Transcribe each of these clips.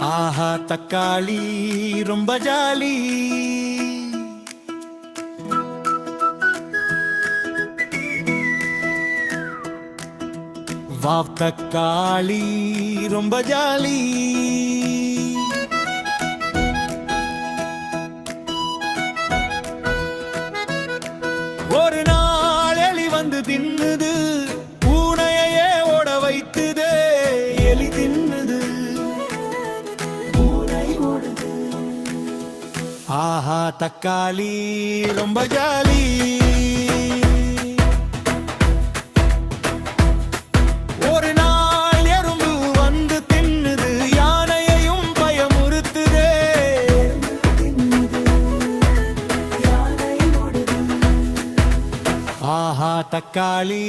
ஆஹா தக்காளி ரொம்ப jolly. Wow தக்காளி ரொம்ப ஜாலி. ஒரு நாள் எலி வந்து தின்னுது, பூனையே ஓட வைத்துது. எலி தின்னுது, பூனை ஓடுது. ஆஹா தக்காளி ரொம்ப ஜாலி. ஒரு நாள் எறும்பு வந்து தின்னுது, யானையையும் பயமுறுத்துதே. ஆஹா தக்காளி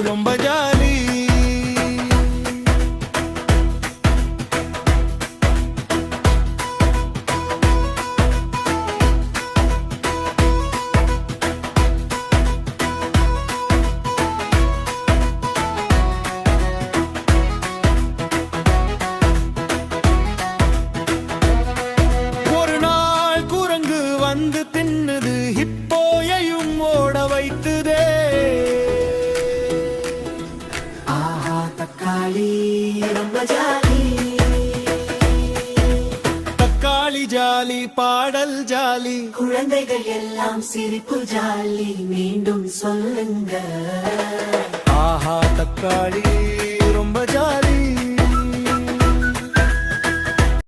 ரொம்ப ஜாலி. ஒரு நாள் குரங்கு வந்து தின்னுது, ஹிப்போயையும் ஓட வைத்துதே. ஆஹா தக்காளி ரொம்ப ஜாலி. தக்காளி ஜாலி, பாடல் ஜாலி. குழந்தைகள் எல்லாம் சிரிப்பு ஜாலி. மீண்டும் சொல்லுங்க. ஆஹா தக்காளி